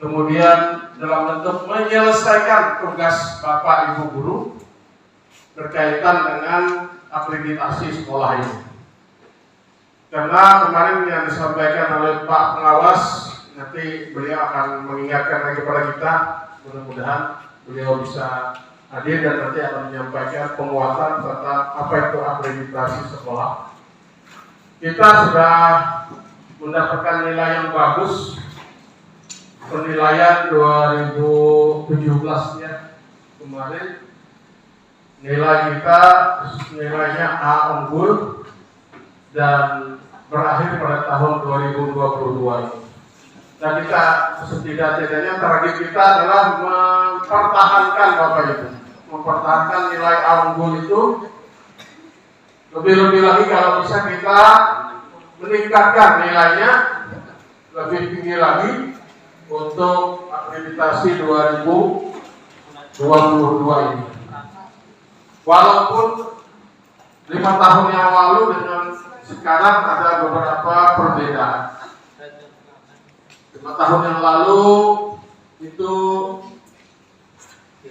kemudian dalam bentuk menyelesaikan tugas Bapak Ibu guru berkaitan dengan akreditasi sekolah ini. Karena kemarin yang disampaikan oleh Pak Pengawas, nanti beliau akan mengingatkan lagi kepada kita, mudah-mudahan beliau bisa hadir dan nanti akan menyampaikan penguatan tentang apa itu akreditasi sekolah. Kita sudah mendapatkan nilai yang bagus, penilaian 2017 ya kemarin, nilai kita nilainya A unggul dan berakhir pada tahun 2022 ini. Dan kita setidak-tidaknya target kita adalah mempertahankan Bapak Ibu, mempertahankan nilai A unggul itu. Lebih-lebih lagi kalau bisa kita meningkatkan nilainya lebih tinggi lagi untuk akreditasi 2022 ini. Walaupun 5 tahun yang lalu dengan sekarang ada beberapa perbedaan. 5 tahun yang lalu itu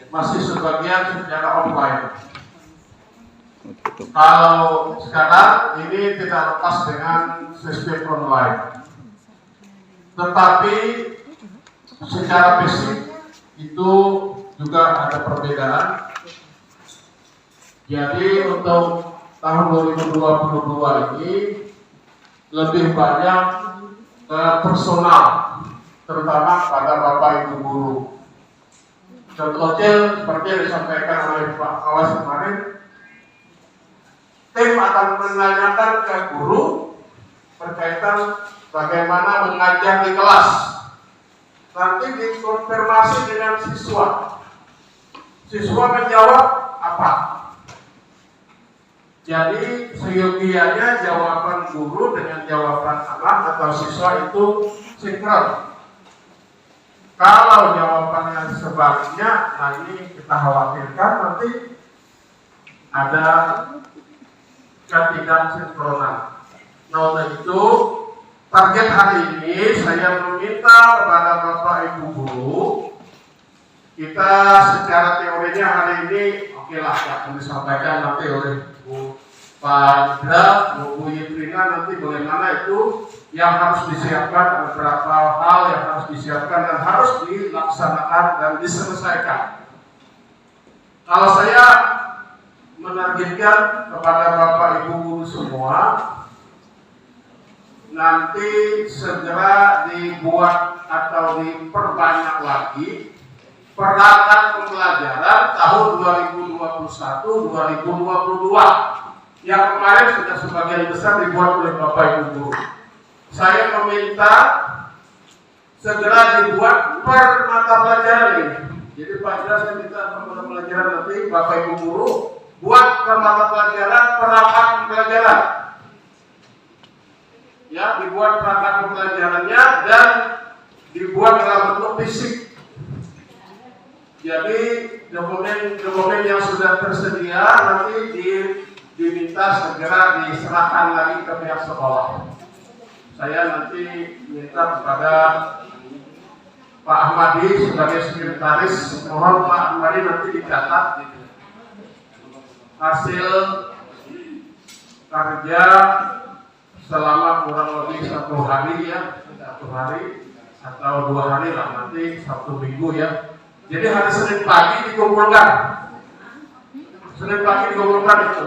masih sebagian secara offline. Kalau sekarang ini tidak lepas dengan sistem online. Tetapi secara fisik itu juga ada perbedaan. Jadi untuk tahun 2022 ini lebih banyak personal, terutama pada Bapak Ibu guru. Contoh kecil seperti yang disampaikan oleh Pak Kawas kemarin, tim akan menanyakan ke guru berkaitan bagaimana mengajar di kelas. Nanti dikonfirmasi dengan siswa. Siswa menjawab apa? Jadi seyogianya jawaban guru dengan jawaban anak atau siswa itu sinkron. Kalau jawabannya sebaliknya, nah ini kita khawatirkan nanti ada ketidaksinkronan. Nah untuk itu target hari ini saya meminta kepada Bapak Ibu guru, kita secara teorinya hari ini oke lah akan disampaikan nanti oleh Bu Pak Indra, Bu Yitrina nanti bagaimana itu yang harus disiapkan, beberapa hal yang harus disiapkan dan harus dilaksanakan dan diselesaikan. Kalau saya menargetkan kepada Bapak Ibu guru semua, nanti segera dibuat atau diperbanyak lagi peralatan pembelajaran tahun 2021-2022 yang kemarin sudah sebagian besar dibuat oleh Bapak Ibu guru. Saya meminta segera dibuat per mata pelajaran ini. Jadi Pak Indra, saya minta per mata pelajaran nanti Bapak Ibu guru buat per mata pelajaran perangkat pembelajaran. Ya, dibuat perangkat pembelajarannya dan dibuat dalam bentuk fisik. Jadi dokumen yang sudah tersedia nanti diminta segera diserahkan lagi ke pihak sekolah. Saya nanti minta kepada Pak Ahmadi sebagai sekretaris, mohon Pak Ahmadi nanti dicatat hasil kerja selama kurang lebih 1 hari ya, 1 hari atau 2 hari lah, nanti 1 minggu ya. Jadi hari Senin pagi dikumpulkan. Senin pagi dikumpulkan itu.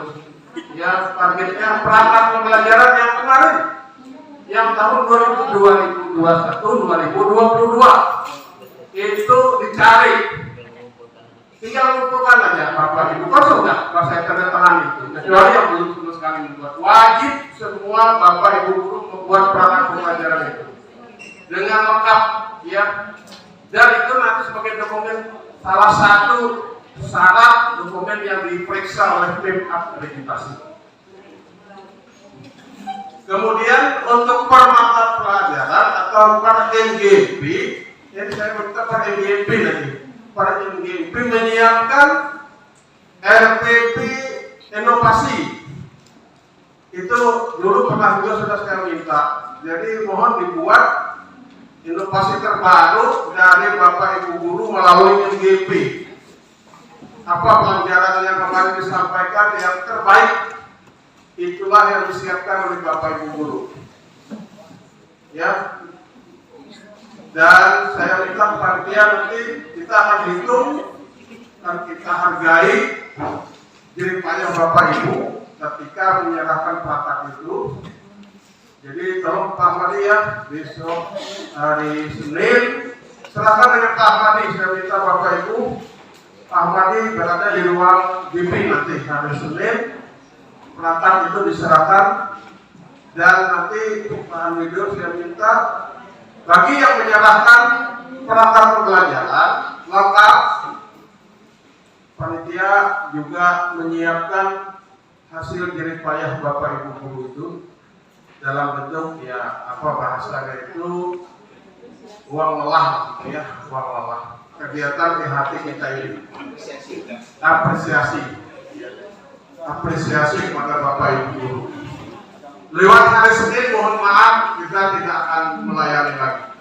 Ya targetnya perangkat pembelajaran yang kemarin, yang tahun 2021-2022 itu dicari. Tinggal kumpulkan aja Bapak Ibu. Kosong nggak pas saya tanda tangan itu. Kecuali yang belum sama sekali membuat. Wajib semua Bapak Ibu guru membuat perangkat pembelajaran itu dengan lengkap ya. Dan itu nanti sebagai dokumen, salah satu syarat dokumen yang diperiksa oleh tim akreditasi. Kemudian untuk per mata pelajaran atau per MGP, jadi saya minta per MGP lagi. Per MGP menyiapkan RPP inovasi. Itu dulu pernah juga sudah saya minta. Jadi mohon dibuat inovasi terbaru dari Bapak Ibu Guru melalui MGP. Apa pelajaran yang kemarin disampaikan yang terbaik, itulah yang disiapkan oleh Bapak Ibu Guru. Ya, dan saya minta panitia nanti kita akan hitung dan kita hargai jerih payah Bapak Ibu ketika menyerahkan praktek itu. Jadi tolong Pak Ahmadi ya, besok hari Senin serahkan dengan Pak Ahmadi. Saya minta Bapak Ibu Pak Ahmadi berada di ruang bimbing nanti hari Senin, praktek itu diserahkan. Dan nanti Pak Widodo saya minta bagi yang menyerahkan perangkat pembelajaran lengkap, panitia juga menyiapkan hasil jerih payah Bapak Ibu Guru itu dalam bentuk ya apa bahasanya itu uang lelah gitu ya, uang lelah kegiatan di hati kita ini, apresiasi kepada Bapak Ibu Guru. Lewat hari Senin mohon maaf kita tidak akan melayani lagi.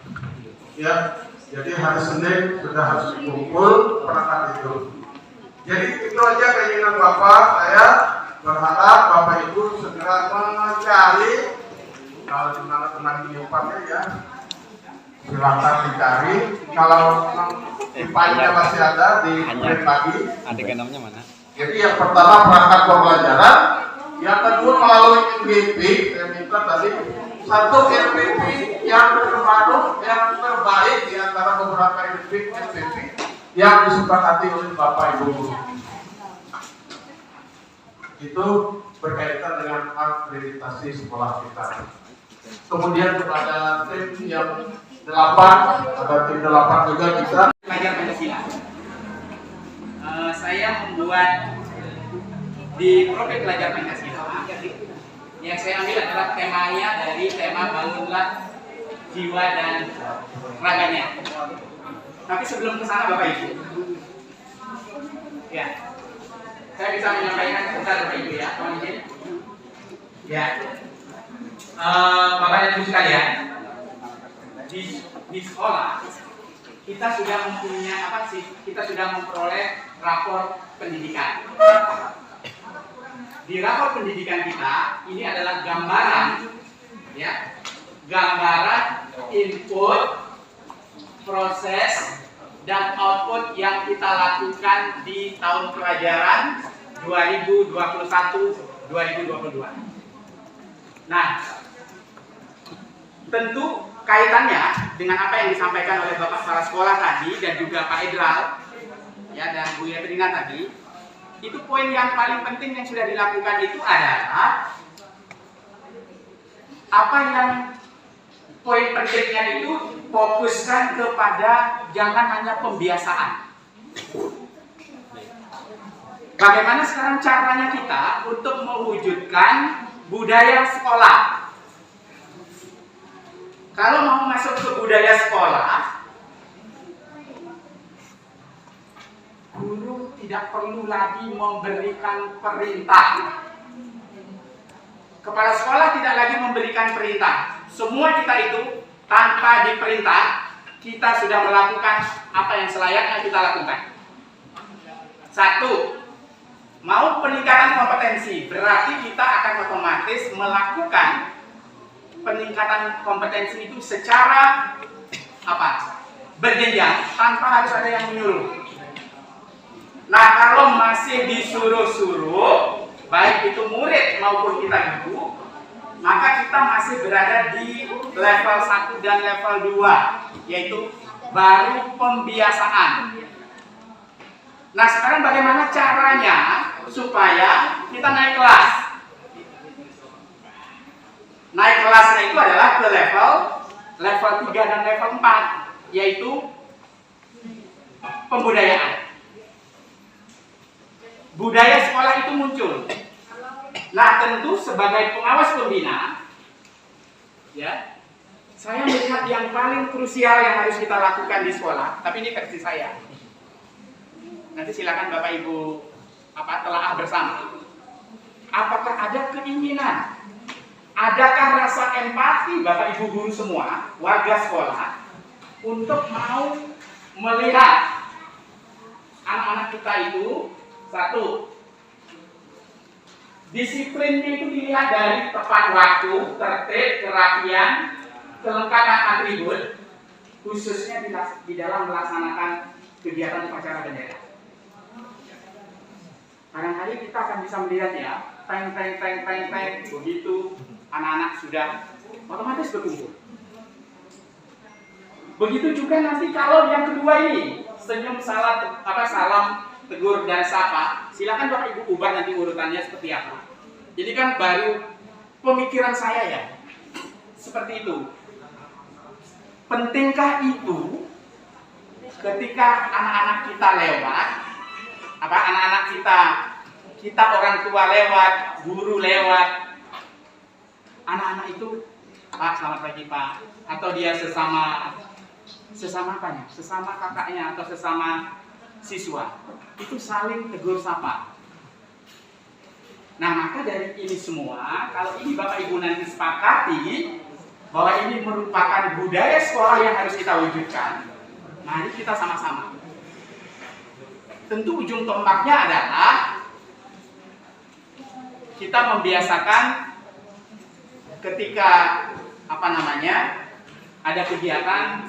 Ya, jadi hari Senin sudah harus dikumpul perangkat itu. Jadi itu aja keinginan Bapak. Saya berharap Bapak Ibu segera mencari kalau di mana tenang diumpannya ya. Silakan dicari. Kalau pipanya masih ada di print lagi. Adik nomornya mana? Jadi yang pertama perangkat pembelajaran. Yang kedua melalui MGP, saya minta tadi satu MGP yang terbaru, yang terbaik di antara beberapa MGP yang disepakati oleh Bapak Ibu Guru. Itu berkaitan dengan akreditasi sekolah kita. Kemudian kepada tim yang 8, ada tim 8 juga kita. Pelajar Pancasila. Saya membuat di profil pelajar Pancasila. Yang saya ambil adalah temanya dari tema bangunlah jiwa dan raganya. Tapi sebelum ke sana Bapak Ibu, ya, saya bisa menyampaikan sebentar Bapak Ibu ya, mohon izin. Ya, Bapak dan Ibu sekalian, di sekolah kita sudah mempunyai apa sih? Kita sudah memperoleh rapor pendidikan. Di rapor pendidikan kita ini adalah gambaran, ya, gambaran input, proses, dan output yang kita lakukan di tahun pelajaran 2021-2022. Nah, tentu kaitannya dengan apa yang disampaikan oleh Bapak Kepala Sekolah tadi dan juga Pak Edral, ya, dan Bu Yatrina tadi. Itu poin yang paling penting yang sudah dilakukan itu adalah apa yang poin pentingnya itu fokuskan kepada jangan hanya pembiasaan. Bagaimana sekarang caranya kita untuk mewujudkan budaya sekolah? Kalau mau masuk ke budaya sekolah, guru tidak perlu lagi memberikan perintah. Kepala sekolah tidak lagi memberikan perintah. Semua kita itu tanpa diperintah, kita sudah melakukan apa yang selayaknya kita lakukan. Satu, mau peningkatan kompetensi, berarti kita akan otomatis melakukan peningkatan kompetensi itu secara apa? Berjenjang, tanpa harus ada yang menyuruh. Nah, kalau masih disuruh-suruh, baik itu murid maupun kita guru, maka kita masih berada di level 1 dan level 2, yaitu baru pembiasaan. Nah, sekarang bagaimana caranya supaya kita naik kelas? Naik kelasnya itu adalah ke level 3 dan level 4, yaitu pembudayaan. Budaya sekolah itu muncul. Nah, tentu sebagai pengawas pembina, ya, saya melihat yang paling krusial yang harus kita lakukan di sekolah. Tapi ini versi saya. Nanti silakan Bapak Ibu telaah bersama. Apakah ada keinginan? Adakah rasa empati Bapak Ibu guru semua, warga sekolah, untuk mau melihat anak-anak kita itu, satu, disiplinnya itu dilihat dari tepat waktu, tertib, kerapian, kelengkapan atribut, khususnya di dalam melaksanakan kegiatan upacara bendera. Barangkali kita akan bisa melihat ya, teng, begitu anak-anak sudah otomatis berkumpul. Begitu juga nanti kalau yang kedua ini, senyum, salam, tegur dan sapa, silakan Bapak Ibu ubah nanti urutannya seperti apa. Jadi kan baru pemikiran saya ya, seperti itu. Pentingkah itu ketika anak-anak kita lewat, anak-anak kita orang tua lewat, guru lewat, anak-anak itu, Pak selamat pagi Pak, atau dia sesama apanya, sesama kakaknya atau sesama siswa, itu saling tegur sapa. Nah, maka dari ini semua, kalau ini Bapak Ibu nanti sepakati bahwa ini merupakan budaya sekolah yang harus kita wujudkan, mari kita sama-sama. Tentu ujung tombaknya adalah kita membiasakan ketika ada kegiatan,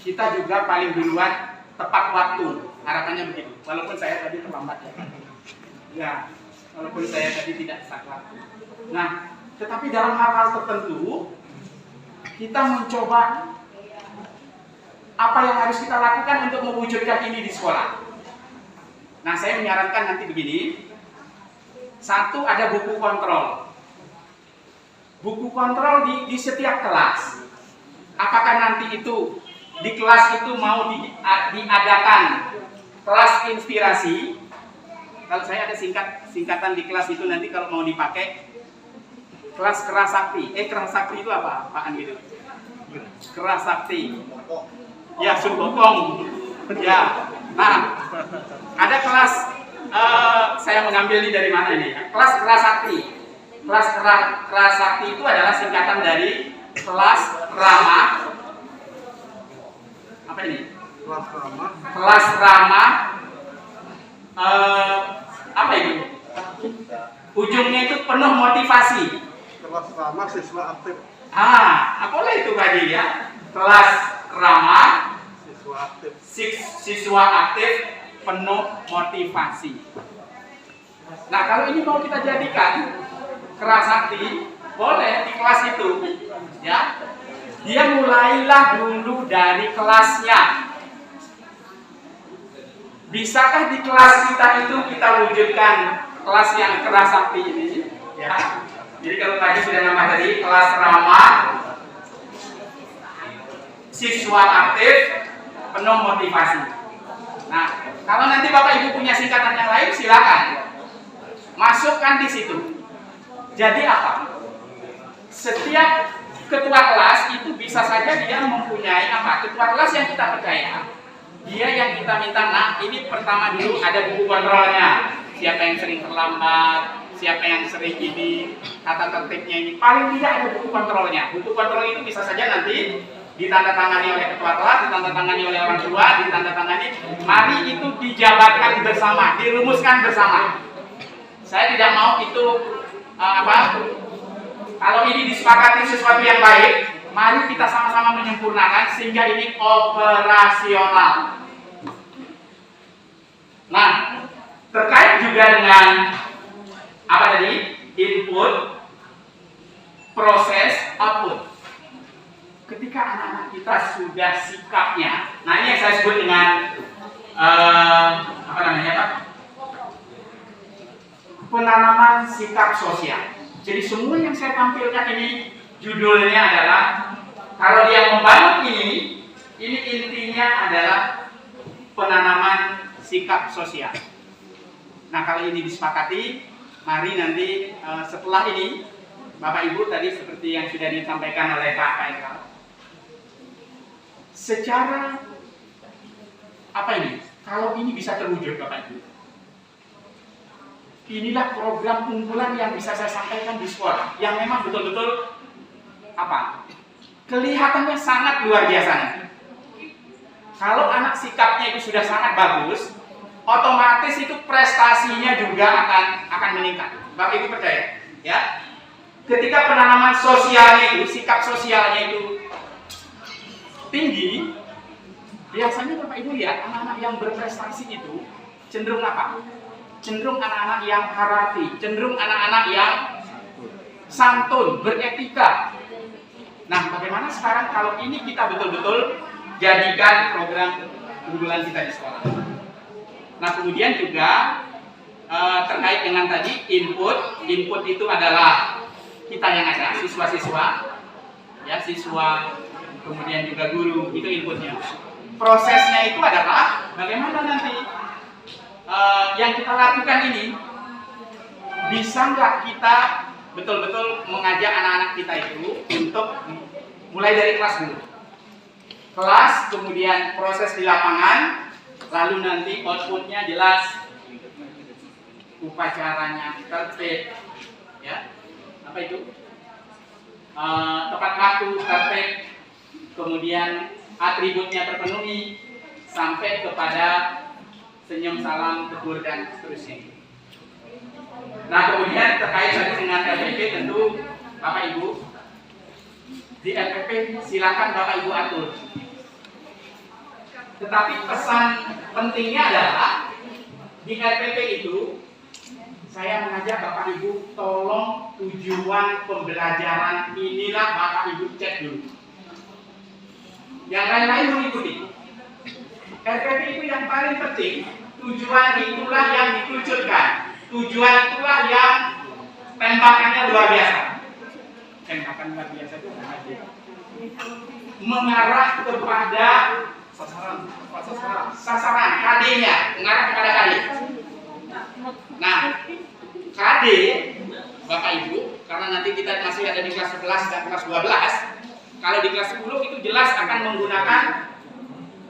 kita juga paling duluan tepat waktu. Harapannya begitu. Walaupun saya tadi terlambat ya. Ya, walaupun saya tadi tidak tepat waktu. Nah, tetapi dalam hal-hal tertentu kita mencoba apa yang harus kita lakukan untuk mewujudkan ini di sekolah. Nah, saya menyarankan nanti begini. Satu, ada buku kontrol. Buku kontrol di setiap kelas. Apakah nanti itu di kelas itu mau diadakan kelas inspirasi? Kalau saya ada singkatan di kelas itu nanti kalau mau dipakai kelas kerasakti. Kerasakti itu apa? Apaan gitu? Kerasakti. Ya, surbokong. Ya. Nah, ada kelas saya mengambil ini dari mana ini? Kelas kerasakti. Kelas kerasakti itu adalah singkatan dari kelas ramah. Apa ini? Kelas ramah. Kelas ramah. Apa itu? Ujungnya itu penuh motivasi. Kelas ramah siswa aktif. Apalah itu tadi ya? Kelas ramah, siswa aktif, penuh motivasi. Nah, kalau ini mau kita jadikan kerasakti, boleh di kelas itu, ya. Dia mulailah dulu dari kelasnya. Bisakah di kelas kita itu kita wujudkan kelas yang kerasakti ini? Ya. Jadi kalau tadi sudah nama tadi kelas ramah, siswa aktif, penuh motivasi. Nah, kalau nanti Bapak Ibu punya singkatan yang lain, silakan masukkan di situ. Jadi apa? Setiap ketua kelas itu bisa saja dia mempunyai ketua kelas yang kita percaya. Dia yang kita minta, nah ini pertama dulu ada buku kontrolnya. Siapa yang sering terlambat, siapa yang sering ini, tata tertibnya ini. Paling tidak ada buku kontrolnya. Buku kontrol itu bisa saja nanti ditandatangani oleh ketua kelas, ditandatangani oleh orang tua, ditandatangani. Mari itu dijabarkan bersama, dirumuskan bersama. Saya tidak mau itu kalau ini disepakati sesuatu yang baik, mari kita sama-sama menyempurnakan sehingga ini operasional. Nah, terkait juga dengan input, proses, output. Ketika anak-anak kita sudah sikapnya, nah ini yang saya sebut dengan penanaman sikap sosial. Jadi semua yang saya tampilkan ini judulnya adalah kalau dia membangun ini intinya adalah penanaman sikap sosial. Nah, kalau ini disepakati, mari nanti setelah ini Bapak Ibu tadi seperti yang sudah disampaikan oleh Pak Faisal, secara kalau ini bisa terwujud Bapak Ibu, inilah program unggulan yang bisa saya sampaikan di sekolah, yang memang betul-betul kelihatannya sangat luar biasa. Kalau anak sikapnya itu sudah sangat bagus, otomatis itu prestasinya juga akan meningkat. Bapak Ibu percaya, ya? Ketika penanaman sosialnya itu, sikap sosialnya itu tinggi, biasanya Bapak Ibu lihat anak-anak yang berprestasi itu cenderung apa? Cenderung anak-anak yang harati, cenderung anak-anak yang santun, beretika. Nah, bagaimana sekarang kalau ini kita betul-betul jadikan program unggulan kita di sekolah? Nah, kemudian juga terkait dengan tadi input itu adalah kita yang ada, siswa-siswa, ya siswa, kemudian juga guru, itu inputnya. Prosesnya itu adalah bagaimana nanti yang kita lakukan ini bisa nggak kita betul-betul mengajak anak-anak kita itu untuk mulai dari kelas dulu. Kelas, kemudian proses di lapangan, lalu nanti outputnya jelas, upacaranya tertib, ya, apa itu? Tepat waktu, tertib, kemudian atributnya terpenuhi, sampai kepada senyum, salam, tegur, dan seterusnya. Nah, kemudian terkait tadi dengan LPP, tentu Bapak Ibu di LPP silakan Bapak Ibu atur. Tetapi pesan pentingnya adalah di LPP itu saya mengajak Bapak Ibu tolong tujuan pembelajaran inilah Bapak Ibu cek dulu. Yang lain-lain mengikuti. LPP itu yang paling penting, tujuan itulah yang ditujukan. Tujuan itulah yang tembakannya luar biasa. Tembakan luar biasa itu mengarah kepada sasaran KD-nya, mengarah kepada KD. Nah, KD Bapak Ibu, karena nanti kita masih ada di kelas 11 dan kelas 12. Kalau di kelas 10 itu jelas akan menggunakan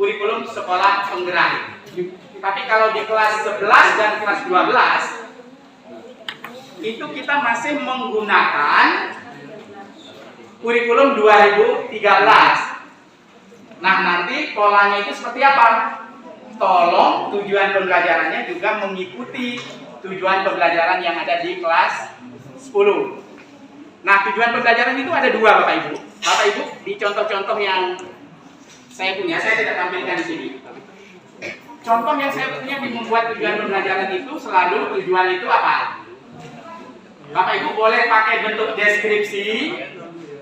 kurikulum sekolah penggerak. Tapi kalau di kelas 11 dan kelas 12 itu kita masih menggunakan kurikulum 2013. Nah, nanti polanya itu seperti apa? Tolong tujuan pembelajarannya juga mengikuti tujuan pembelajaran yang ada di kelas 10. Nah, tujuan pembelajaran itu ada dua, Bapak Ibu. Bapak Ibu, di contoh-contoh yang saya punya, saya tidak tampilkan di sini. Contoh yang saya punya di membuat tujuan pembelajaran itu selalu tujuan itu apa? Bapak Ibu boleh pakai bentuk deskripsi,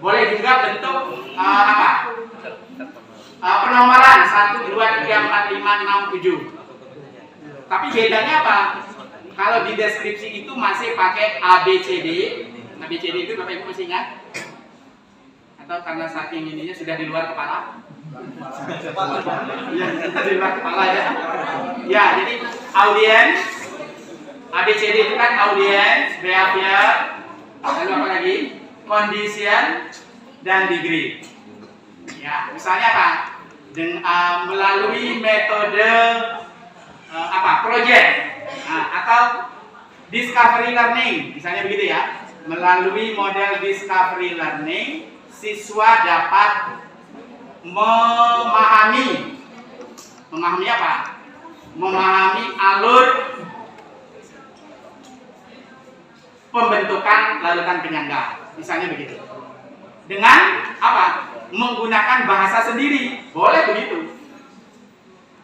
boleh juga bentuk penomoran 1, 2, 3, 4, 5, 6, 7. Tapi bedanya apa? Kalau di deskripsi itu masih pakai ABCD. ABCD itu Bapak Ibu masih ingat? Atau karena saking ininya sudah di luar kepala? Ya, di luar kepala ya. Ya, jadi audience, ABCD itu kan audience, behavior, lalu apa lagi? Condition dan degree. Ya, misalnya apa? Melalui metode project, atau discovery learning, misalnya begitu ya. Melalui model discovery learning, siswa dapat memahami apa? Memahami alur pembentukan larutan penyangga, misalnya begitu. Dengan apa? Menggunakan bahasa sendiri, boleh begitu.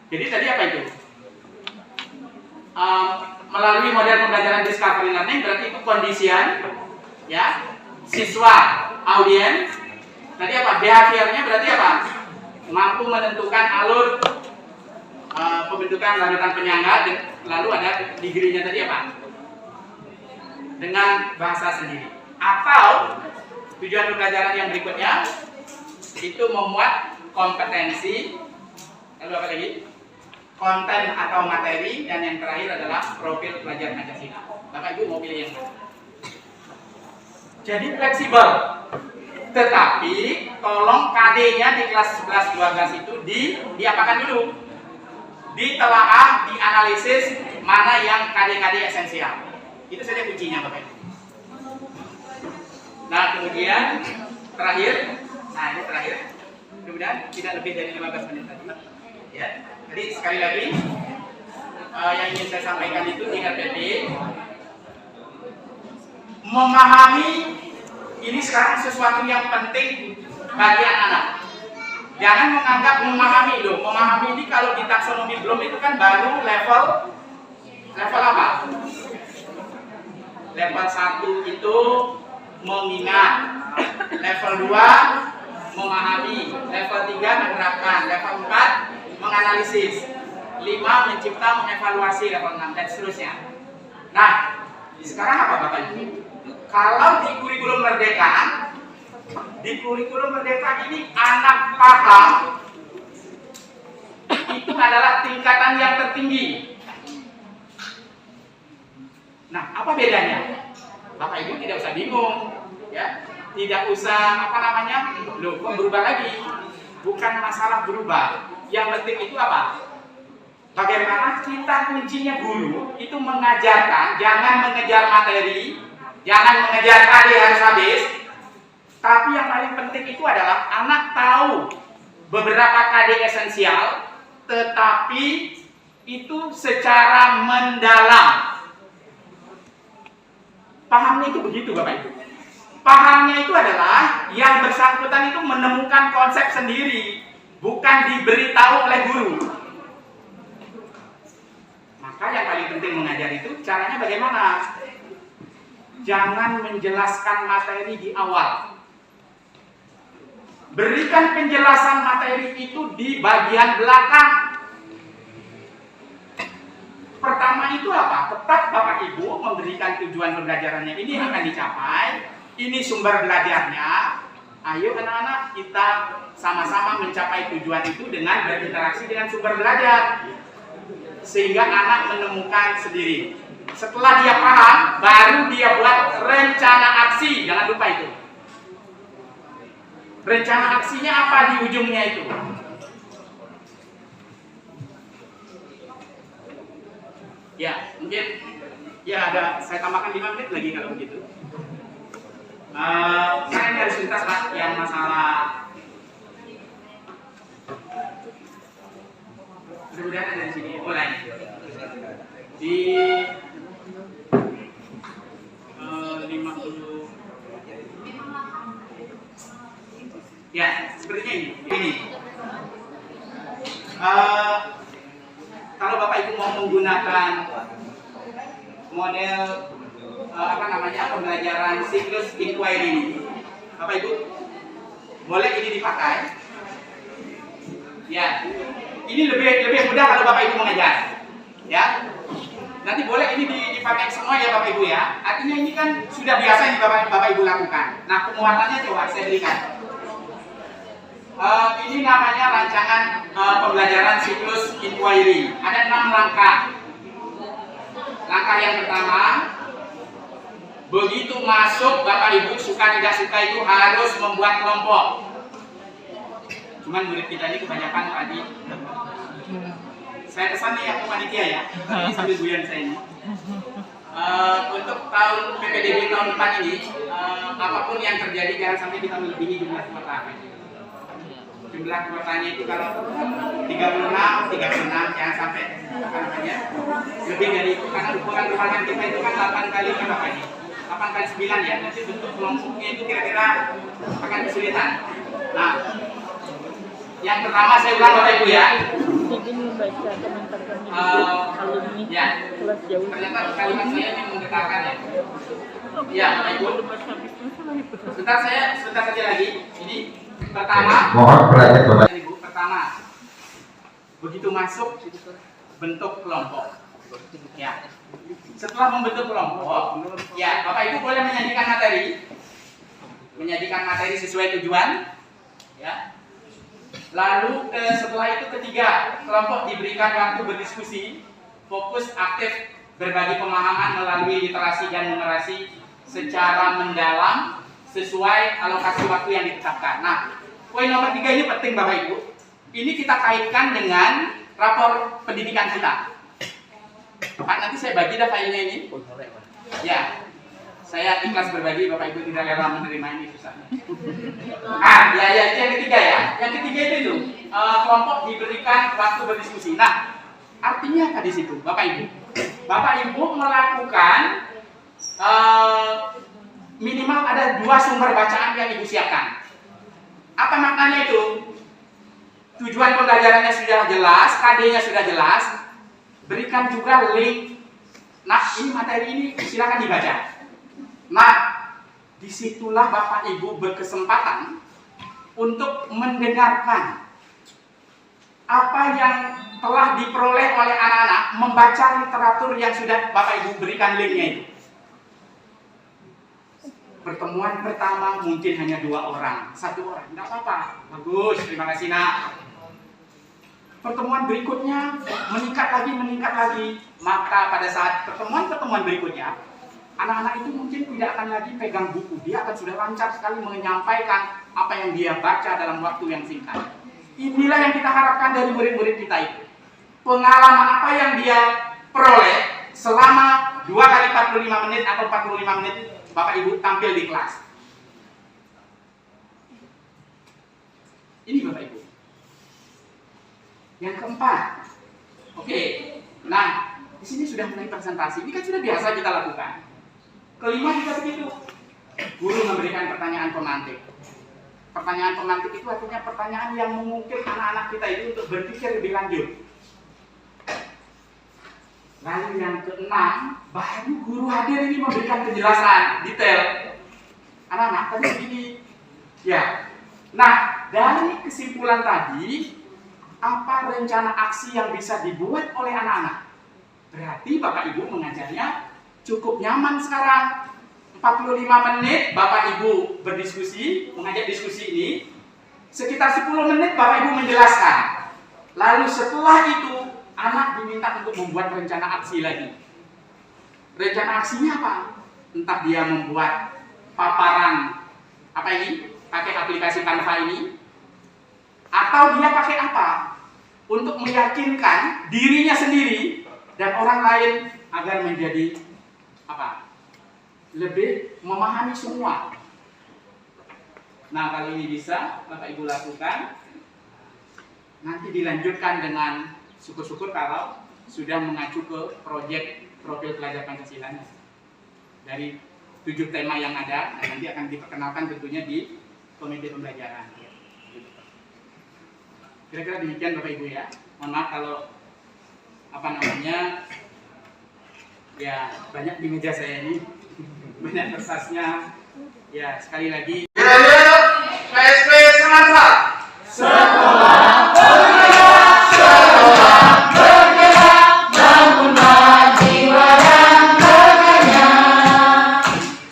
Jadi tadi apa itu? Melalui model pembelajaran discovery learning berarti itu condition, ya, siswa, audience. Tadi apa? Behaviornya berarti apa? Mampu menentukan alur pembentukan larutan penyangga, lalu ada degree-nya tadi apa? Dengan bahasa sendiri. Atau tujuan pembelajaran yang berikutnya itu memuat kompetensi, lalu apa lagi? Konten atau materi, dan yang terakhir adalah profil pelajar Pancasila. Bapak Ibu mau pilih yang mana? Jadi fleksibel. Tetapi tolong KD-nya di kelas 11 12 itu diapakan dulu? Ditelaah, dianalisis mana yang KD-KD esensial. Itu saja kuncinya Bapak Ibu. Nah, kemudian terakhir, ini terakhir. Kemudian tidak lebih dari 15 menit tadi. Ya, jadi sekali lagi yang ingin saya sampaikan itu 3 titik. Memahami ini sekarang sesuatu yang penting bagi anak-anak. Jangan menganggap memahami loh. Memahami ini kalau di taksonomi belum itu kan baru level apa? Level 1 itu mengingat. Level 2 memahami. Level 3 menerapkan. Level 4 menganalisis. 5 mencipta, mengevaluasi. Level 6 dan seterusnya. Nah, sekarang apa Bapak Ibu? Kalau di kurikulum merdeka ini anak paham itu adalah tingkatan yang tertinggi. Nah, apa bedanya? Bapak Ibu tidak usah bingung, ya. Tidak usah loh, kok berubah lagi? Bukan masalah berubah. Yang penting itu apa? Bagaimana kita kuncinya guru itu mengajarkan, jangan mengejar materi, jangan mengejar kali harus habis. Tapi yang paling penting itu adalah anak tahu beberapa KD esensial, tetapi itu secara mendalam. Pahamnya itu begitu Bapak Ibu. Pahamnya itu adalah yang bersangkutan itu menemukan konsep sendiri, bukan diberitahu oleh guru. Maka yang paling penting mengajar itu caranya bagaimana? Jangan menjelaskan materi di awal. Berikan penjelasan materi itu di bagian belakang. Pertama itu apa? Tetap Bapak Ibu memberikan tujuan pembelajarannya. Ini yang akan dicapai. Ini sumber belajarnya. Ayo anak-anak kita sama-sama mencapai tujuan itu dengan berinteraksi dengan sumber belajar. Sehingga anak menemukan sendiri. Setelah dia paham, baru dia buat rencana aksi. Jangan lupa itu. Rencana aksinya apa di ujungnya itu? Ya, mungkin ya ada saya tambahkan 5 menit lagi kalau begitu. Saya harus tuntas Pak yang masalah mudah-mudahan ada di sini mulai di 50 ya sepertinya ini. Kalau Bapak Ibu mau menggunakan model pembelajaran siklus inquiry ini, Bapak Ibu boleh ini dipakai. Ya, ini lebih mudah kalau Bapak Ibu mengajar. Ya, nanti boleh ini dipakai semua ya Bapak Ibu ya. Artinya ini kan sudah biasa yang Bapak Ibu lakukan. Nah, penguatannya coba saya berikan. Ini namanya rancangan pembelajaran siklus inquiry. Ada 6 langkah. Langkah yang pertama, begitu masuk Bapak Ibu suka tidak suka itu harus membuat kelompok. Cuman murid kita ini kebanyakan tadi. Saya pesan nih yang panitia ya. Ini sambil guyon saya ini. Untuk tahun PPDB tahun depan ini, apapun yang terjadi jangan sampai kita melebihi jumlah kuota. Jumlah kuotanya itu kalau 36 jangan sampai lebih dari itu karena ukuran kita itu kan 8 kali berapa ini? 8 kali 9 ya. Nanti bentuk kelompoknya itu kira-kira akan kesulitan. Nah, yang pertama saya ulang Bapak Ibu ya. Ya, ternyata kalimat saya ini menggetarkan ya. Ya, Bapak Ibu. Sebentar saja lagi. Ini pertama. Mohon perhatian Bapak Ibu. Pertama, begitu masuk bentuk kelompok. Ya. Setelah membentuk kelompok, ya Bapak Ibu boleh menyajikan materi sesuai tujuan. Ya. Lalu setelah itu ketiga, kelompok diberikan waktu berdiskusi, fokus aktif berbagi pemahaman melalui literasi dan numerasi secara mendalam sesuai alokasi waktu yang ditetapkan. Nah, poin nomor 3 ini penting Bapak Ibu. Ini kita kaitkan dengan rapor pendidikan kita. Pak, nanti saya bagi dah filenya ini. Ya, Saya ikhlas berbagi, Bapak Ibu tidak rela menerima ini susahnya. Ah, ya, itu yang ketiga ya. Yang ketiga itu kelompok diberikan waktu berdiskusi. Nah, artinya apa di situ, Bapak Ibu? Bapak Ibu melakukan minimal ada 2 sumber bacaan yang Ibu siapkan. Apa maknanya itu? Tujuan pembelajarannya sudah jelas, KD-nya sudah jelas. Berikan juga link. Nah, ini materi ini silakan dibaca. Nah, disitulah Bapak Ibu berkesempatan untuk mendengarkan apa yang telah diperoleh oleh anak-anak, membaca literatur yang sudah Bapak Ibu berikan linknya itu. Pertemuan pertama mungkin hanya 2 orang, 1 orang, tidak apa-apa. Bagus, terima kasih nak. Pertemuan berikutnya meningkat lagi. Maka pada saat pertemuan berikutnya, anak-anak itu mungkin tidak akan lagi pegang buku. Dia akan sudah lancar sekali menyampaikan apa yang dia baca dalam waktu yang singkat. Inilah yang kita harapkan dari murid-murid kita itu. Pengalaman apa yang dia peroleh selama 2 kali 45 menit atau 45 menit Bapak Ibu tampil di kelas. Ini Bapak Ibu. Yang keempat. Oke. Nah, di sini sudah mulai presentasi. Ini kan sudah biasa kita lakukan. Kelima juga begitu. Guru memberikan pertanyaan pemantik. Pertanyaan pemantik itu artinya pertanyaan yang mengungkit anak-anak kita itu untuk berpikir lebih lanjut. Lalu yang keenam, baru guru hadir ini memberikan penjelasan detail. Anak-anak tadi begini. Ya. Nah, dari kesimpulan tadi, apa rencana aksi yang bisa dibuat oleh anak-anak? Berarti Bapak Ibu mengajarnya cukup nyaman sekarang. 45 menit Bapak Ibu berdiskusi, mengajak diskusi ini. Sekitar 10 menit Bapak Ibu menjelaskan. Lalu setelah itu anak diminta untuk membuat rencana aksi lagi. Rencana aksinya apa? Entah dia membuat paparan apa ini? Pakai aplikasi Canva ini, atau dia pakai apa? Untuk meyakinkan dirinya sendiri dan orang lain agar menjadi apa? Lebih memahami semua. Nah, kalau ini bisa Bapak Ibu lakukan, nanti dilanjutkan dengan syukur-syukur kalau sudah mengacu ke proyek profil pelajar Pancasila dari 7 tema yang ada. Nanti akan diperkenalkan tentunya di komite pembelajaran. Kira-kira demikian Bapak Ibu ya. Mohon maaf kalau ya banyak di meja saya ini, banyak kertasnya. Ya sekali lagi. PSP Semasa. Sekolah bergerak, sekolah bergerak, bangunlah jiwa dan raganya.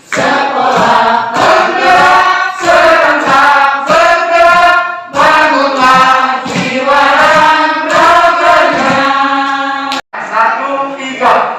Sekolah bergerak, serentak bergerak, bangunlah jiwa dan raganya. 1, 3.